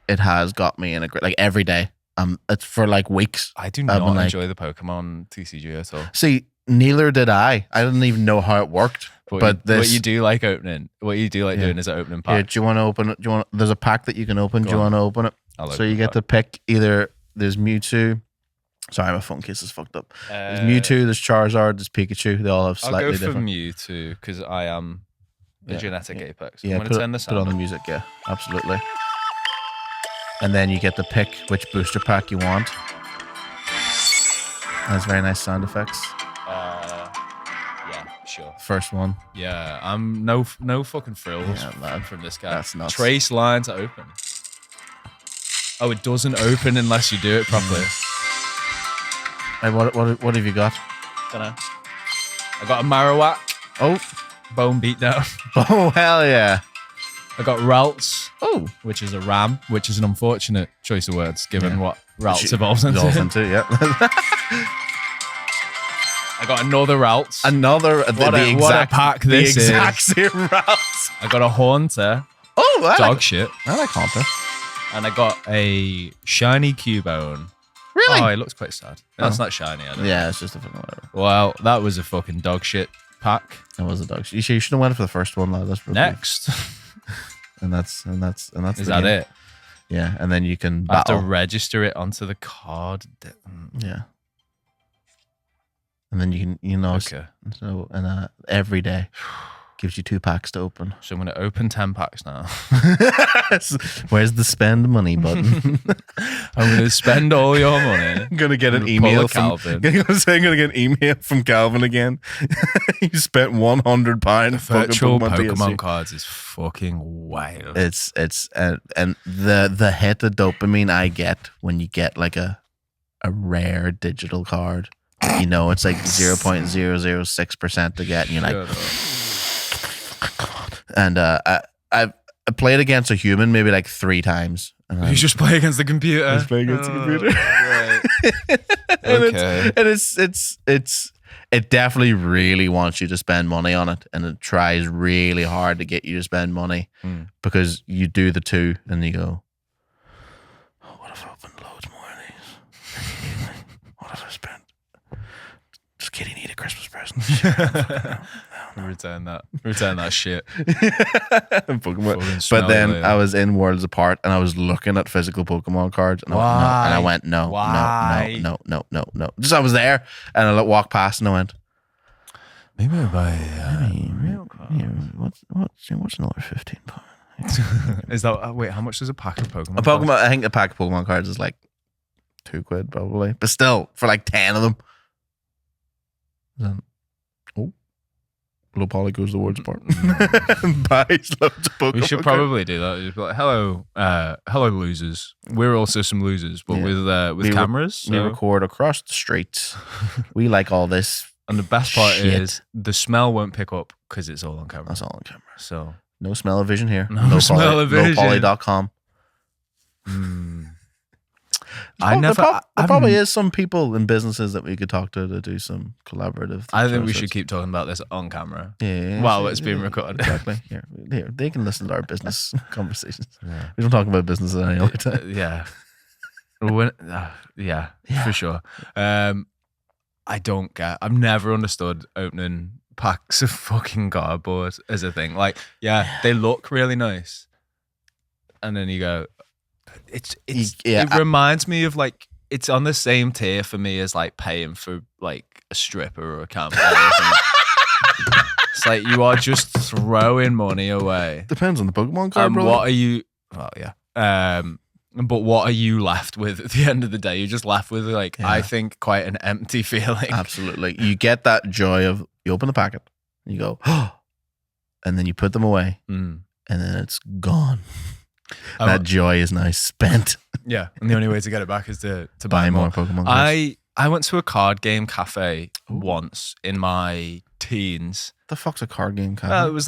it has got me in a great, like every day. It's for like weeks. I do I've not been like- enjoy the Pokemon TCG at all. See, neither did I. I didn't even know how it worked. But what this, you do like opening, what you do like doing is an opening here, pack. do you want to open it? There's a pack that you can open. Do you want to open it? I'll So open you it get up. to pick either there's Mewtwo. Sorry, my phone case is fucked up. There's Uh, Mewtwo, there's Charizard, there's Pikachu. They all have I'll slightly go for different. Mewtwo because I am The genetic apex. Yeah, I'm going to turn this put on the music. Yeah, absolutely. And then you get to pick which booster pack you want. That's very nice sound effects. Yeah, sure. First one. Yeah, I'm no fucking frills from this guy. That's nuts. Trace line to open. Oh, it doesn't open unless you do it properly. Hey, what have you got? Dunno. I got a Marowak. Oh. Bone beatdown. Oh, hell yeah. I got Ralts. Oh. Which is a ram, which is an unfortunate choice of words given what Ralts evolves Evolves into. into, yeah. I got another Ralts. Another, what a pack this the exact is. same routes. I got a Haunter. Oh, Dog shit. I like Haunter. And I got a shiny Cubone. Really? Oh, it looks quite sad. That's not shiny, I don't know. Yeah, it's just a fucking whatever. Well, that was a fucking dog shit pack. That was a dog shit. You should have went for the first one, lad. That's really Next. And that's Is that it? Yeah, and then you can I have to battle. register it onto the card. Yeah. And then you can, Okay. so and every day gives you 2 packs to open. So I'm going to open 10 packs now. Where's the spend money button? I'm going to spend all your money. I'm gonna get an Pull email a from Calvin. I'm gonna get an email from Calvin again. You spent £100 Virtual fucking Pokemon TLC. cards is fucking wild. It's and the hit of dopamine I get when you get like a rare digital card. It's like 0.006% to get, and you're like, and I played against a human maybe like 3 times. You just play against the computer. Just play against the computer. Right. And it definitely really wants you to spend money on it, and it tries really hard to get you to spend money because you do the 2 and you go, oh, what if I opened loads more of these? What if I spent? Does Kitty need a Christmas present? Return that shit. Pokemon. But then I was in Worlds Apart and I was looking at physical Pokemon cards and I went, no. Just I was there and I walked past and I went, maybe I buy real cards. What's another £15? Is that wait? How much does a pack of Pokemon? I think a pack of Pokemon cards is like £2 probably, but still for like 10 of them. Then, Low Poly goes the Worlds Apart. Buys loads of Pokemon. We should cards. probably do that. Just be like, hello, losers. We're also some losers, but with cameras. We record across the streets. We like all this. And the best part shit. is the smell won't pick up because it's all on camera. That's all on camera. So No smell of vision here. No smell of vision. Lowpoly.com. There probably is some people in businesses that we could talk to do some collaborative. I think we shows. should keep talking about this on camera. Yeah. While it's being recorded. Exactly. Here, they can listen to our business conversations. Yeah. We don't talk about business at any other time. Yeah. Yeah, for sure. I don't get. I've never understood opening packs of fucking cardboard as a thing. Like, they look really nice, and then you go, it reminds me of like it's on the same tier for me as like paying for like a stripper or a camper. It's like you are just throwing money away. Depends on the Pokemon card, bro. What are you? Well, yeah. But what are you left with at the end of the day? You're just left with like I think quite an empty feeling. Absolutely. You get that joy of you open the packet, and you go, oh, and then you put them away, and then it's gone. That joy is now spent. Yeah, and the only way to get it back is to Buy more Pokemon cards. I went to a card game cafe once in my teens. The fuck's a card game cafe? Well, it was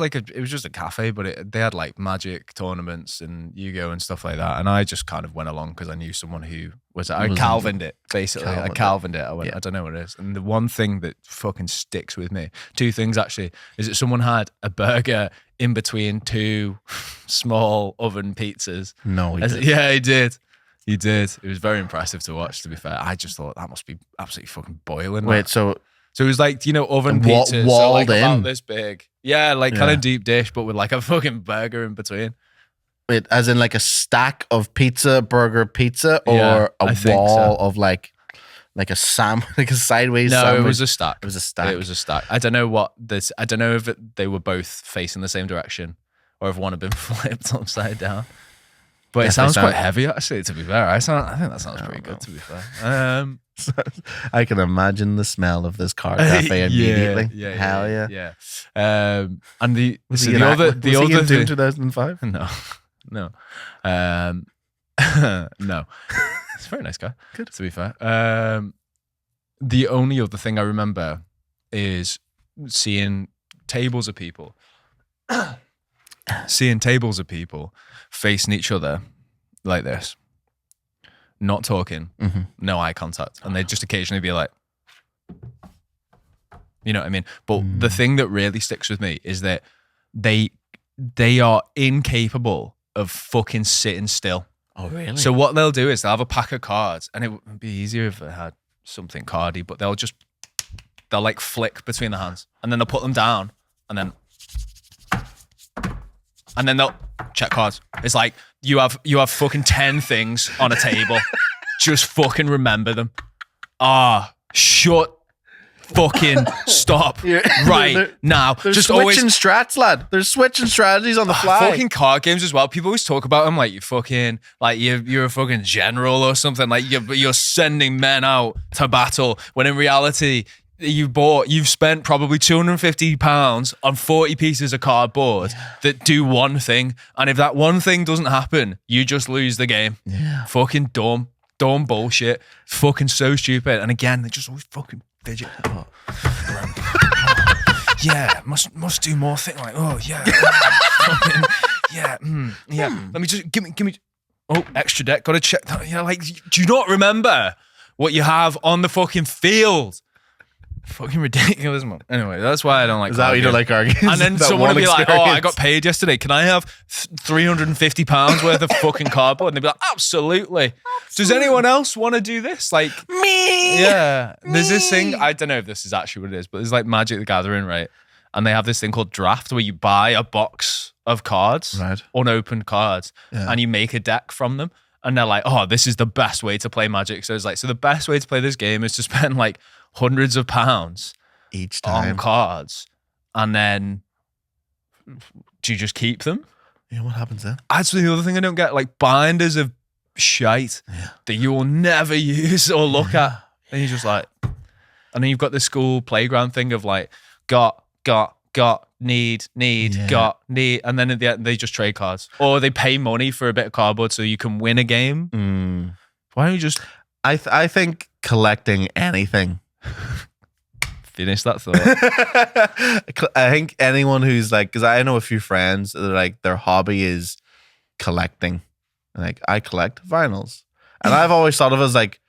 just a cafe, but they had like Magic tournaments and Yu-Gi-Oh and stuff like that. And I just kind of went along because I knew someone who I Calvined it basically. I Calvined it. I went, I don't know what it is. And the one thing that fucking sticks with me, 2 things actually, is that someone had a burger in between 2 small oven pizzas. No, he didn't. Yeah, he did. He did. It was very impressive to watch, to be fair. I just thought that must be absolutely fucking boiling. Wait, so it was like, oven pizza. So like walled about in? this big. Yeah, like kind of deep dish, but with like a fucking burger in between. wait, as in like a stack of burger pizza, or Yeah, a I think wall so. of like like a sideways No, sandwich? it was a stack. It was a stack. It was a stack. I don't know what this. I don't know if they were both facing the same direction, or if one had been flipped upside down. But it sounds quite heavy, actually. To be fair, I think that sounds pretty good. To be fair, I can imagine the smell of this card cafe immediately. Yeah, Hell yeah. yeah. And the Was so he the in other was the he other in thing, 2005? no, no. He's a very nice guy. Good. To be fair, the only other thing I remember is seeing tables of people facing each other like this, not talking, no eye contact, and they'd just occasionally be like, you know what I mean? But the thing that really sticks with me is that they are incapable of fucking sitting still. Oh, really? So what they'll do is they'll have a pack of cards, and it would be easier if they had something cardy, but they'll like flick between the hands, and then they'll put them down, and then they'll check cards. It's like you have fucking 10 things on a table. Just fucking remember them. Shut fucking stop right now. They're Just switching always strats, lad. They're switching strategies on the fly. fucking card games as well. People always talk about them like you fucking you're a fucking general or something. Like you're sending men out to battle when in reality you've spent probably £250 on 40 pieces of cardboard that do one thing, and if that one thing doesn't happen, you just lose the game. Yeah. Fucking dumb bullshit. Fucking so stupid. And again, they just always fucking fidget. Yeah, must do more thing. Like, fucking, Let me just give me. Oh, extra deck. Got to check that. Yeah, like, do you not remember what you have on the fucking field? Fucking ridiculous, man. Anyway, that's why I don't like. Is that why you don't like arguing? And then That someone one will be like, "Oh, I experience? got paid yesterday. Can I have £350 worth of fucking cardboard?" And they'd be like, "Absolutely. Does anyone else want to do this?" Like Me. yeah. There's this thing. I don't know if this is actually what it is, but there's like Magic the Gathering, right? And they have this thing called draft where you buy a box of cards, Right. unopened cards, Yeah. and you make a deck from them. And they're like, "Oh, this is the best way to play Magic." So it's like, so the best way to play this game is to spend like hundreds of pounds Each on time. cards, and then do you just keep them? Yeah, what happens then? That's the other thing I don't get. Like binders of shite that you will never use or look at, and you're just like, and then you've got the school playground thing of like, got, need, got, need, and then at the end they just trade cards, or they pay money for a bit of cardboard so you can win a game. Why don't you just I think collecting anything. finish that thought? I think anyone who's like, because I know a few friends that are like their hobby is collecting. Like, I collect vinyls, and I've always thought of it as like,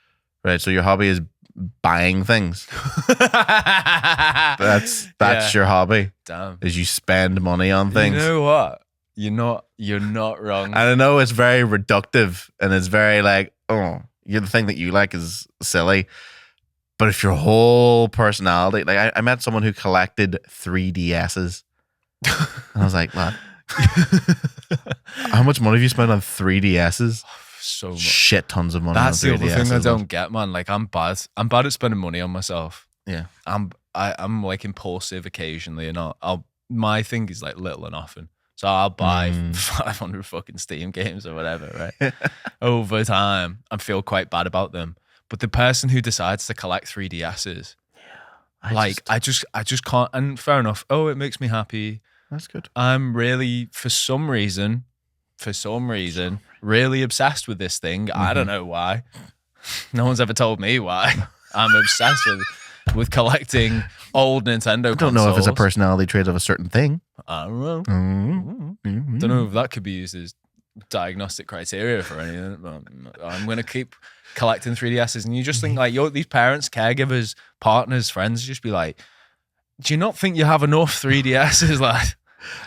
right, so your hobby is buying things. That's your hobby. Damn. Is you spend money on things. You know what? You're not wrong. And I know it's very reductive, and it's very like, oh, the thing that you like is silly. But if your whole personality, like I met someone who collected 3DSs, and I was like, man, how much money have you spent on 3DSs? So much. Shit tons of money. That's on the other thing I 3DSs, don't get, man. Like I'm bad at spending money on myself. Yeah. I'm like impulsive occasionally, and my thing is like little and often. So I'll buy 500 fucking Steam games or whatever, right? Over time, and feel quite bad about them. But the person who decides to collect 3DSs, I just can't. And fair enough. Oh, it makes me happy. That's good. I'm really, for some reason, really obsessed with this thing. I don't know why. No one's ever told me why. I'm obsessed with collecting old Nintendo consoles. I don't know if it's a personality trait of a certain thing. I don't know. Mm-hmm. Don't know if that could be used as diagnostic criteria for anything. But I'm going to keep collecting 3DSs. And you just think like, these parents, caregivers, partners, friends just be like, do you not think you have enough 3DSs? Like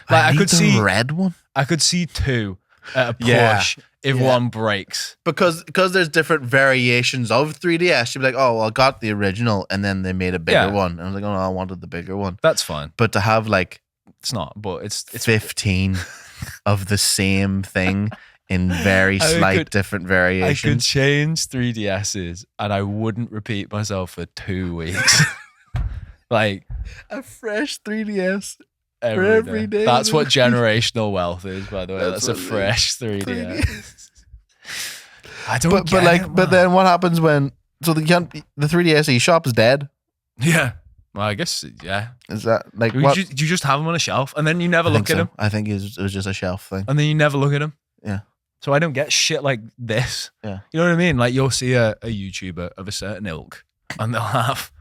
I could see red one. I could see two at a push if one breaks. Because there's different variations of 3DS. You'd be like, oh, well, I got the original, and then they made a bigger one. And I was like, oh, no, I wanted the bigger one. That's fine. But to have like It's not, but it's 15 of the same thing in very I slight could- different I could variations. change 3DSs and I wouldn't repeat myself for 2 weeks. Like A fresh 3DS. every day. That's what generational wealth is, by the way. That's That's a what it is. fresh 3DS. I don't But get like, it, but man. then what happens when? So the 3DS eShop is dead. Yeah. Well, I guess, yeah. Is that like You what? just have them on a shelf and then you never I look think at so. them. I think it was just a shelf thing. And then you never look at them. Yeah. So I don't get shit like this. Yeah. You know what I mean? Like you'll see a YouTuber of a certain ilk and they'll have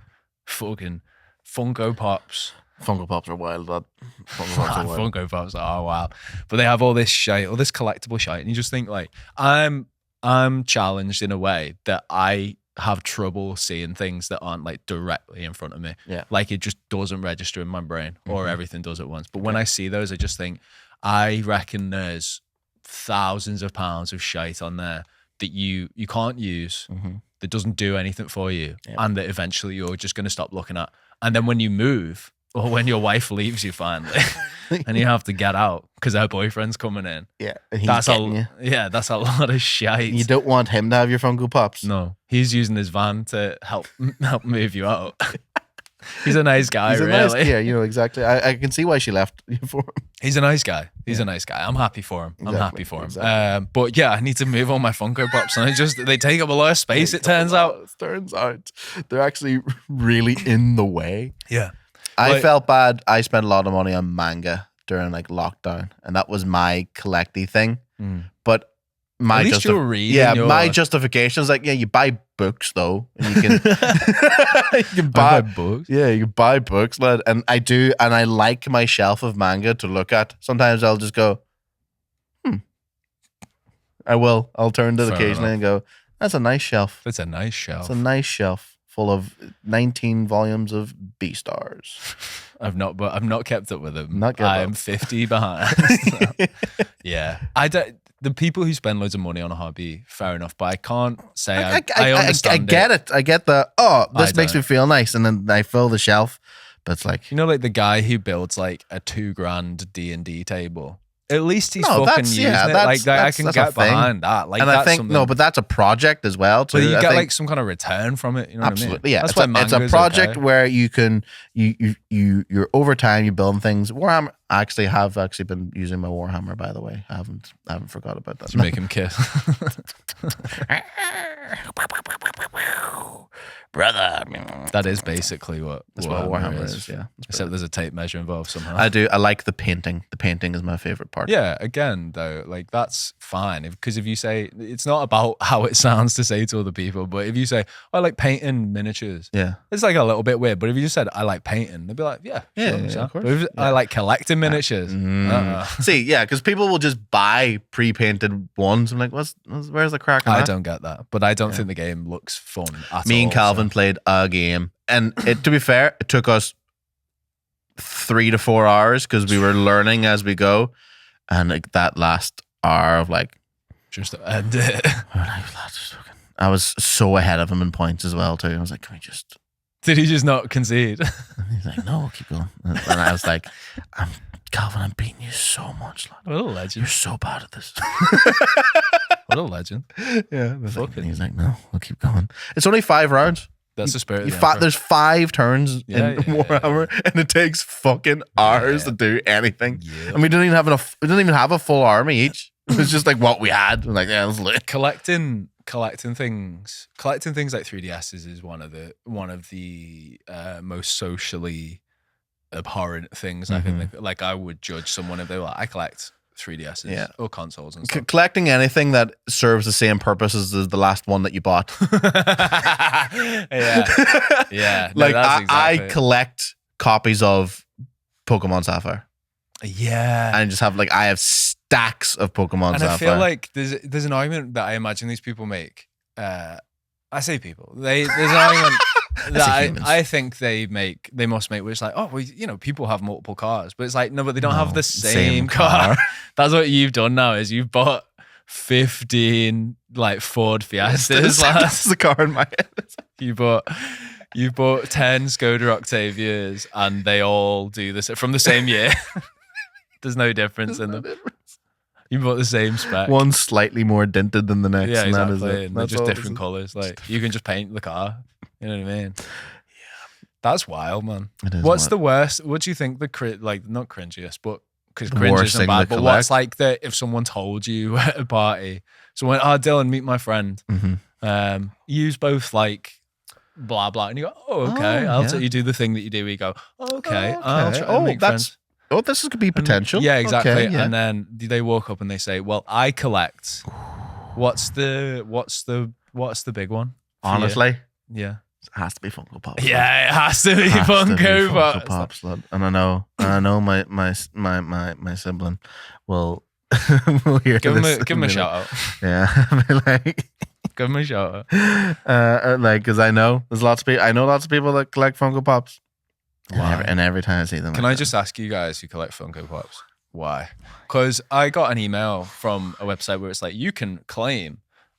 fucking Funko Pops. Funko Pops are wild, lad. Funko Pops are wild. Funko Pops are wild. But they have all this shit, all this collectible shit. And you just think like, I'm challenged in a way that I have trouble seeing things that aren't like directly in front of me. Yeah. Like it just doesn't register in my brain or Mhm. everything does at once. But when I see those, I just think, I reckon there's thousands of pounds of shite on there that you can't use, Mhm. that doesn't do anything for you, Yeah. and that eventually you're just going to stop looking at. And then when you move, or when your wife leaves you finally, and you have to get out because her boyfriend's coming in, Yeah, and he's that's getting you. that's a lot of shite. You don't want him to have your Funko Pops. No, he's using his van to help move you out. He's a nice guy, He's a really. nice, yeah, you know exactly. I can see why she left you for him. He's a nice guy. He's a nice guy. I'm happy for him. I'm Exactly, happy for him. exactly. But yeah, I need to move all my Funko Pops, and they take up a lot of space. It turns out. Turns out they're actually really in the way. Yeah. I Like- felt bad. I spent a lot of money on manga during like lockdown, and that was my collecty thing. But my At least you're reading. my justification is like, yeah, you buy books though, and you can you can buy books. yeah, you can buy books, lad. And I do, and I like my shelf of manga to look at. Sometimes I'll just go, I'll turn to it Fair occasionally and go, that's a nice shelf. It's a nice shelf. It's a nice shelf full of 19 volumes of B stars. I've not kept up with them. Not kept I'm up. 50 behind. So, yeah. The people who spend loads of money on a hobby, fair enough, but I can't say I understand. I get it. I get the this I makes don't. me feel nice, and then I fill the shelf. But it's like, You know, like the guy who builds like a $2,000 D&D table. At least he's No, fucking that's- using yeah, it. that's- Like I that's- can that's a get thing. behind that. Like and that's I think something. no, but that's a project as well too. But you I get think, like some kind of return from it. You know absolutely, what I mean? yeah. That's It's why a manga's project okay. where you can you're over time you build things. Warhammer. I have actually been using my Warhammer, by the way. I haven't forgot about that. To make him kiss. Brother. That is basically what That's what Warhammer is. Yeah. Except there's a tape measure involved somehow. I do. I like the painting. The painting is my favorite part. Yeah, again though, like that's fine because if you say it's not about how it sounds to say to other people, but if you say I like painting miniatures, Yeah. it's like a little bit weird. But if you just said I like painting, they'd be like, yeah, Yeah, sure, yeah, sure. of course. But if I like collecting miniatures, See, yeah, because people will just buy pre-painted ones. I'm like, where's the crack? on I that? don't get that. But I don't think the game looks fun at all. Me and Calvin so- played a game, and to be fair, it took us 3 to 4 hours because we were learning as we go, and like that last hour of like, just to end it. I was so ahead of him in points as well too. I was like, can we just? Did he just not concede? And he's like, no, we'll keep going. And I was like, Calvin, I'm beating you so much. Lad. What a You're legend. so bad at this. What a legend. Yeah, Fuck it. he's like, no, we'll keep going. It's only 5 rounds. That's the spirit. of the Emperor. There's 5 turns Yeah, in yeah, Warhammer, and it takes fucking hours Yeah. to do anything. Yeah. And we didn't even have enough. We didn't even have a full army each. It was just like what we had. We're like, yeah, let's look. collecting things like 3DSs is one of the most socially abhorrent things I can think. Like I would judge someone if they were like, I collect 3DSs Yeah. or consoles and stuff. Collecting anything that serves the same purpose as the last one that you bought. yeah. No, Like that's I exactly it. collect copies of Pokemon Sapphire. Yeah. I just have I have stacks of Pokemon And Sapphire. I feel like there's an argument that I imagine these people make. I say people. There's an argument that humans. I think they must make, which is like, oh, well, people have multiple cars, but it's like, no, but they don't have the same car. That's what you've done now is you've bought 15 Ford Fiestas. That's the car in my head. You bought 10 Skoda Octavias, and they all do this from the same year. There's no difference in them. You bought the same spec. One slightly more dented than the next. Yeah, and that exactly. is it. And they're That's just all it different is. colors. Like you can just paint the car. You know what I mean? Yeah. That's wild, man. It is What's wild. the worst? What do you think like not cringiest, but because The cringe worst isn't thing bad, to but what's collect? like if someone told you at a party, someone, oh, Dylan, meet my friend. Use both like blah blah, and you go, oh, okay. You do the thing that you do. We go, oh, okay. I'll Okay. try Oh, and make friends. This could be potential. Yeah, exactly. Okay, yeah. And then they walk up and they say, well, I collect. What's the big one? for you? Honestly, Yeah. it has to be Funko Pops. Yeah, it has to be Has to be Funko Funko Pops. Pops, lad. And I know my sibling will hear Give him this. a and be shout out. Yeah, be like, Give him a shout out. like, because I know lots of people that collect Funko Pops. Wow. And every time I see them, Can I just ask you guys who collect Funko Pops why? Because I got an email from a website where it's like you can claim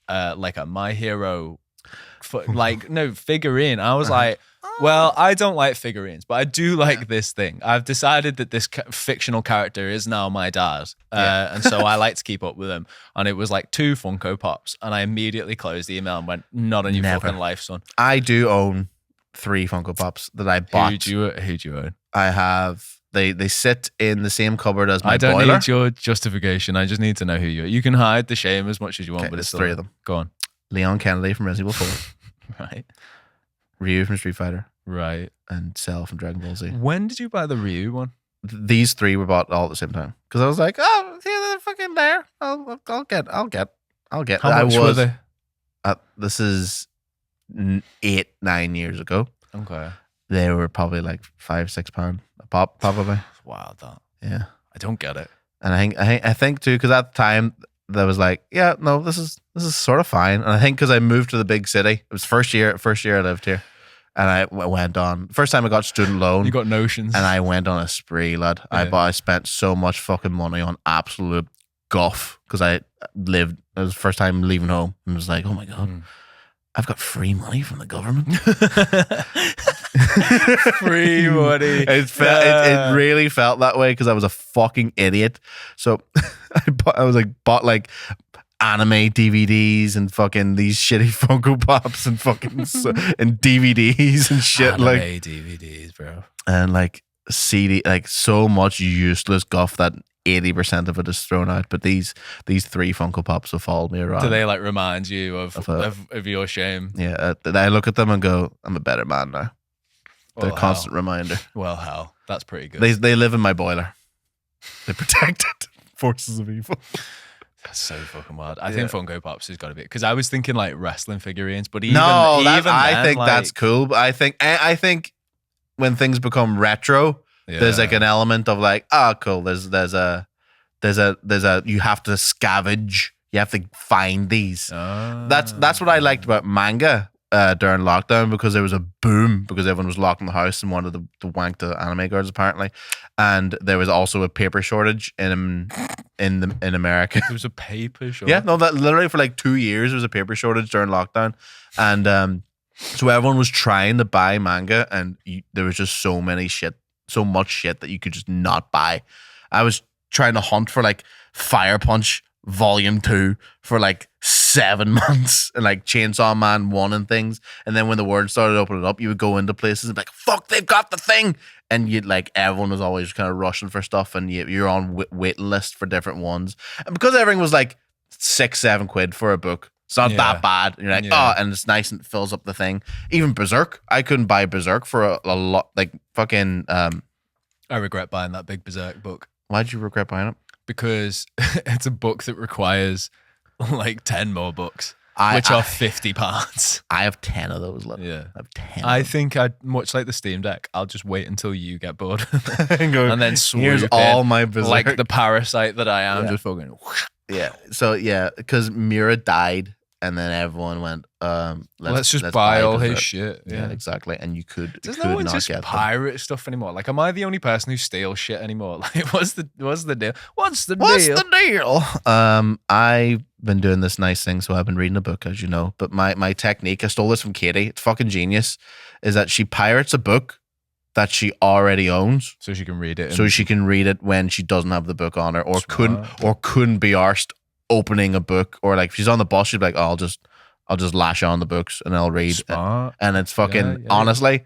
like a My Hero figurine. I was like, well, I don't like figurines, but I do like this thing. I've decided that this fictional character is now my dad, and so I like to keep up with him. And it was like 2 Funko Pops, and I immediately closed the email and went, "Not on your Never. fucking life, son." I do own 3 Funko Pops that I bought. Who do you own? I have. They sit in the same cupboard as my I don't boiler. need your justification. I just need to know who you are. You can hide the shame as much as you want, Okay, but it's there's 3 of them. Go on. Leon Kennedy from Resident Evil 4, Right. Ryu from Street Fighter, Right. and Cell from Dragon Ball Z. When did you buy the Ryu one? These 3 were bought all at the same time because I was like, oh, yeah, they're fucking there. I'll get. How much were they? This is 8-9 years ago. Okay. They were probably like £5-6 a pop, probably. Wow, that. Yeah, I don't get it. and I think too because at the time that was like, yeah, no, this is sort of fine. And I think because I moved to the big city, it was first year I lived here, and I went on first time I got student loan. You got notions. And I went on a spree, lad. Yeah. I spent so much fucking money on absolute guff because it was the first time leaving home and was like, oh my God, I've got free money from the government. Free money. It really felt that way because I was a fucking idiot. So I bought like anime DVDs and fucking these shitty Funko Pops and fucking and DVDs and shit Anime like DVDs, bro. and like CD, like so much useless guff that 80% of it is thrown out. But these 3 Funko Pops have followed me around. Do they like remind you of your shame? Yeah, I look at them and go, I'm a better man now. They're a constant reminder. Well, hell, that's pretty good. They live in my boiler. They protect it. Forces of evil. That's so fucking wild. I think Funko Pops has got to be because I was thinking like wrestling figurines, but I think that's cool. But I think when things become retro, there's like an element of like, cool. There's a you have to scavenge. You have to find these. That's what I liked about manga during lockdown because there was a boom because everyone was locked in the house and wanted to wank the anime girls apparently, and there was also a paper shortage in America. There was a paper shortage. Yeah, no, that literally for like 2 years there was a paper shortage during lockdown, and so everyone was trying to buy manga, and there was just so much shit that you could just not buy. I was trying to hunt for like Fire Punch Volume 2 for like 7 months and like Chainsaw Man 1 and things. And then when the word started opening up, you would go into places and be like, fuck, they've got the thing. And you'd like, everyone was always kind of rushing for stuff and you're on waiting list for different ones. And because everything was like 6-7 quid for a book, it's not that bad. And you're like, and it's nice and it fills up the thing. Even Berserk, I couldn't buy Berserk for a lot, like fucking. I regret buying that big Berserk book. Why'd you regret buying it? Because it's a book that requires like 10 more books, which are £50. I have 10 of those. Yeah. I have 10. I think much like the Steam Deck, I'll just wait until you get bored and then swoop here's in, all my Berserk. like the parasite that I am, just fucking. Yeah. So yeah, because Mira died, and then everyone went, let's just buy all his Berserk. shit. Yeah, exactly. And you could. Does could no one not just get pirate stuff anymore? Like, am I the only person who steals shit anymore? Like, what's the deal? What's the deal? What's the deal? I've been doing this nice thing, so I've been reading a book, as you know. But my technique, I stole this from Katie. It's fucking genius. Is that she pirates a book, that she already owns, So she can read it. so she can read it when she doesn't have the book on her, or couldn't be arsed opening a book, or like if she's on the bus, she'd be like, oh, I'll just lash on the books and I'll read. Smart. And it's fucking Yeah. honestly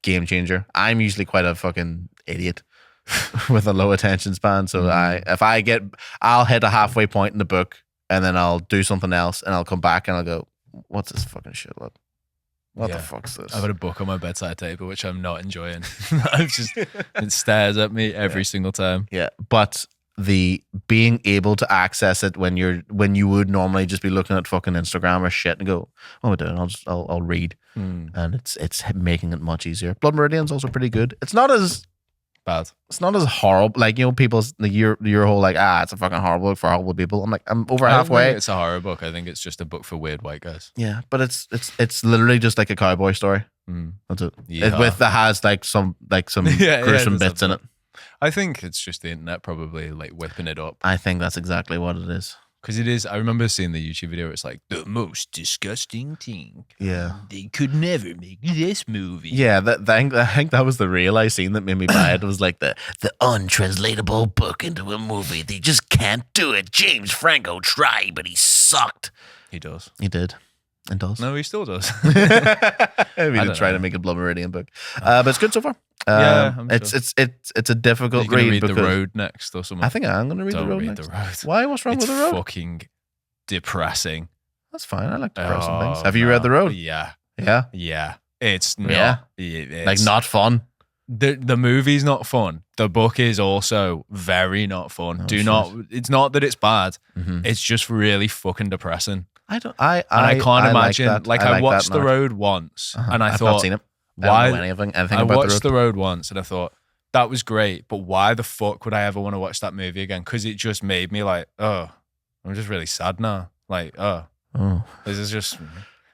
game changer. I'm usually quite a fucking idiot with a low attention span, so I'll hit a halfway point in the book and then I'll do something else and I'll come back and I'll go, what's this fucking shit, lad? What the fuck's this? I've got a book on my bedside table which I'm not enjoying. It stares at me every single time. Yeah, but the being able to access it when you would normally just be looking at fucking Instagram or shit and go, what am I doing? I'll read, and it's making it much easier. Blood Meridian's also pretty good. It's not as Bad. It's not as horrible. Like, you know, people's your whole like, it's a fucking horrible book for horrible people. I'm like, I'm over I don't halfway. think it's a horror book. I think it's just a book for weird white guys. Yeah, but it's literally just like a cowboy story. That's it. Yeah. That has like some gruesome bits in it. I think it's just the internet probably like whipping it up. I think that's exactly what it is. Because it is. I remember seeing the YouTube video where it's like, the most disgusting thing. Yeah. They could never make this movie. Yeah, I think that was the reel I seen that made me buy it. It was like the untranslatable book into a movie. They just can't do it. James Franco tried, but he sucked. He does. He did. And does. No, he still does. We did try know. to make a Blood Meridian book. But it's good so far. Yeah, I'm it's a difficult You're gonna read read because The Road next or something. I think I'm going to read Don't The Road read next. The Road. Why? What's wrong It's with The Road? fucking depressing. That's fine. I like depressing Oh, things. Have you read The Road? Yeah. Yeah. Yeah. It's not. Yeah? It's, Like, not fun. The movie's not fun. The book is also very not fun. Oh, Do shit. not. It's not that it's bad. Mhm. It's just really fucking depressing. I don't. And I can't imagine. Like, that. Like I I watched that The now. Road once, and I I've thought, not seen it. I why? don't know anything I about watched The Road. The Road once, and I thought that was great, but why the fuck would I ever want to watch that movie again? Because it just made me like, oh, I'm just really sad now. Like, oh, this is just,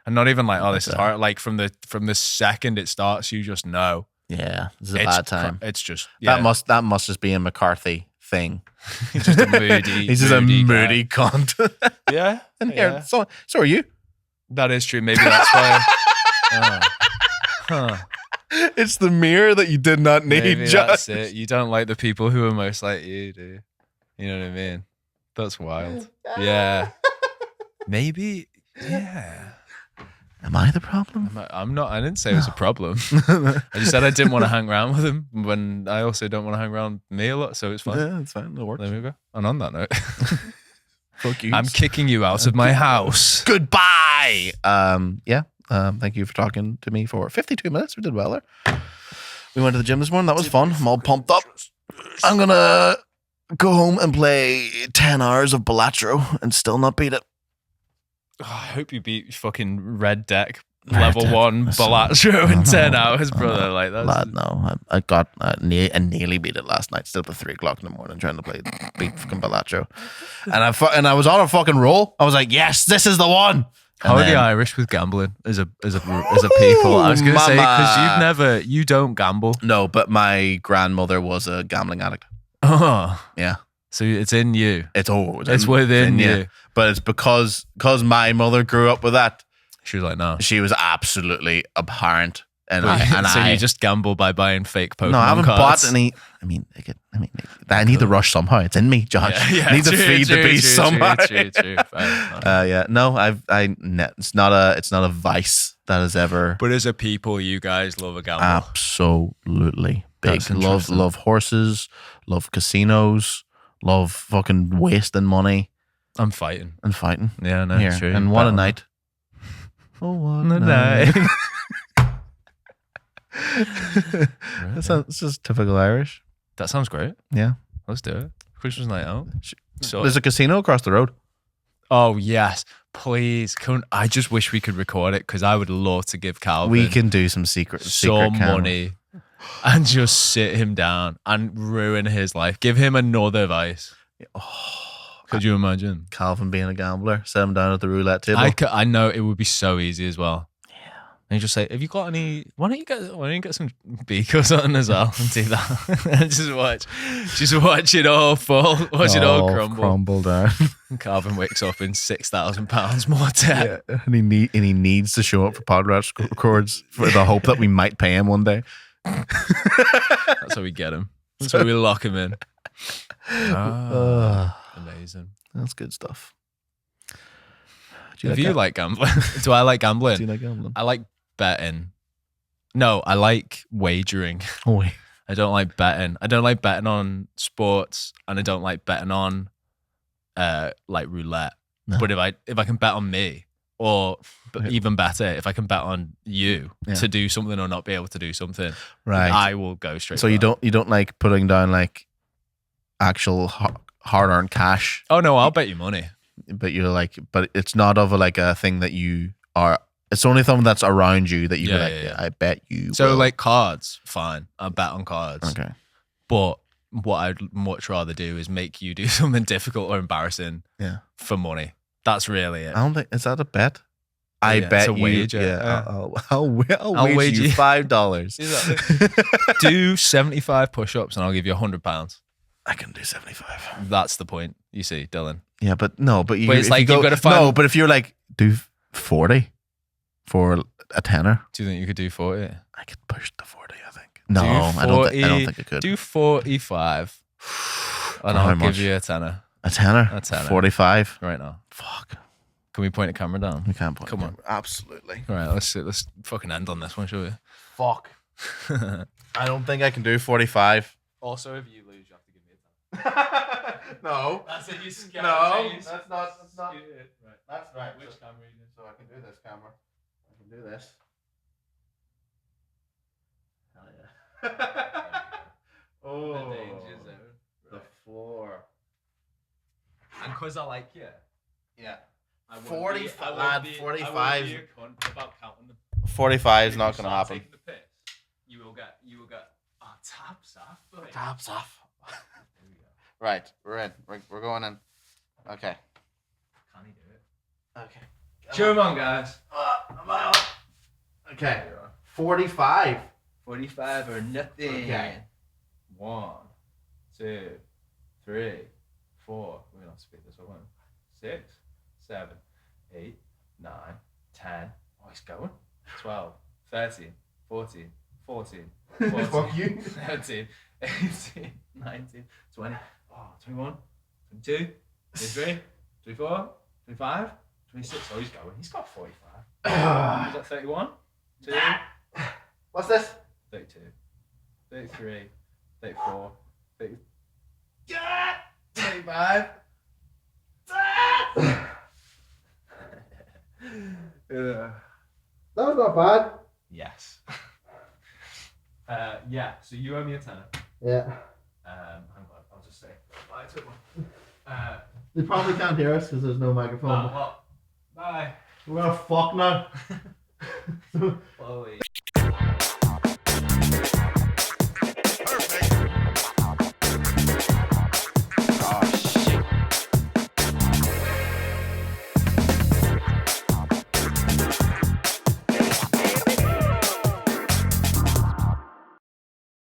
and not even like, oh, this is hard. Like from the second it starts, you just know Yeah, this is a it's bad time. It's just yeah. That must just be a McCarthy thing. He's just a moody. He's just a guy. moody cunt. Yeah, And yeah. here, so are you. That is true. Maybe that's why. Huh. It's the mirror that you did not need, Maybe Josh. that's it. You don't like the people who are most like you, do you? You know what I mean? That's wild. Yeah. Maybe. Yeah. Am I the problem? I'm not. I didn't say it was a problem. I just said I didn't want to hang around with him when I also don't want to hang around me a lot. So it's fine. Yeah, it's fine. It works. There we go. And on that note, Fuck you. I'm kicking you out of my house. Goodbye. Thank you for talking to me for 52 minutes. We did well there. We went to the gym this morning. That was fun. I'm all pumped up. I'm gonna go home and play 10 hours of Balatro and still not beat it. Oh, I hope you beat fucking Red Deck Red level Deck. 1 Balatro in 10 hours, brother. Like that's Lad, no. I nearly beat it last night. Still up at 3 o'clock in the morning trying to beat fucking Balatro. And I was on a fucking roll. I was like, yes, this is the one. How are the Irish with gambling as a people? I was going to say because you don't gamble. No, but my grandmother was a gambling addict. Oh, Yeah. so it's in you. It's within you. But it's because my mother grew up with that. She was like, no. She was absolutely abhorrent. And So you just gamble by buying fake Pokemon no, I haven't cards. bought any. I need the rush somehow. It's in me, Josh. Yeah, I need to feed the beast somehow. True. Fair enough. No, it's not a vice that has ever. But as a people, you guys love a gamble. Absolutely big. That's interesting. Love horses, love casinos, love fucking wasting money I'm fighting. and fighting. Yeah, no, Here. true. And what a Battle. night. Oh, what No, a night. Right, It's just typical Irish. that sounds great. Yeah. Let's do it. Christmas night out. So, There's a casino across the road. oh yes, please. I just wish we could record it because I would love to give Calvin We can do some secret some camera. money and just sit him down and ruin his life. Give him another vice. Could you imagine? Calvin being a gambler, set him down at the roulette table. I know it would be so easy as well. And you just say, "Have you got any? Why don't you get some beak or something as well and do that? And just watch it all fall, watch it all crumble." down. And Calvin wakes up in £6,000 more debt. Yeah, and he needs to show up for podcast records for the hope that we might pay him one day. That's how we get him. That's how we lock him in. Amazing. That's good stuff. Do you like gambling? Do I like gambling? Do you like gambling? I like betting. No, I like wagering. Oh, wait. I don't like betting. I don't like betting on sports, and I don't like betting on like roulette. No. But if I can bet on me, or even better, if I can bet on you to do something or not be able to do something, Right. I will go straight. So for you that. don't like putting down like actual hard-earned cash, Oh no, I'll bet you money. but you're like, but it's not of like a thing that you are. It's only something that's around you that you Yeah, be like, yeah, yeah. I bet you. So will. like cards, fine. I'll bet on cards. Okay. But what I'd much rather do is make you do something difficult or embarrassing Yeah. for money. That's really it. I don't think, is that a bet? I Yeah, bet it's a you. wager. Yeah. I'll I'll wager you wager- $5. Exactly. Do 75 push-ups and I'll give you £100. I can do 75. That's the point, you see, Dylan. Yeah, but no, but you. But it's if like you go, you've gotta find- No, but if you're like, do 40 for a tenner, Do you think you could do 40? I could push the 40. I think. No, Do I don't think I could. Do 45 and For how I'll much? give you a tenner A tenner. A tenner. 45. right now. Fuck. Can we point the camera down? We can't point. Come on. Absolutely. All right, let's fucking end on this one, shall we? Fuck. I don't think I can do 45. Also, if you lose, you have to give me a tenner. No. That's it, you scared. No, that's not. Right. That's right. Which camera are you doing? So I can do this camera. I can do this. Hell yeah. Oh. The danger zone. The floor. And because I like you. Yeah. I won't 40 be- I won't lad, be- 45 I won't be a cunt about counting them. 45 is If not you going to start happen. taking the piss, you will get taps off. Buddy. Tops off. There we go. Right, we're in. We're going in. Okay. Can he do it? Okay. Show him on, guys. I'm out. Okay. 45. 45 or nothing. Okay. 1, 2, 3, 4. We're gonna speed this up. 6, 7, 8, 9, 10. Oh, he's going. 12, 13, 14, 14, 14, Fuck you. 13, 18, 19, 20, 21, 22, 23, 24, 25, 26. Oh, he's going. He's got 45. Is that 31? 2, What's this? 32, 33, 34, 30, 35. That was not bad. Yes. Yeah, so you owe me a tenner. Yeah. Hang on, I'll just say bye to one. They probably can't hear us because there's no microphone. Well, bye. We're gonna fuck now. Holy.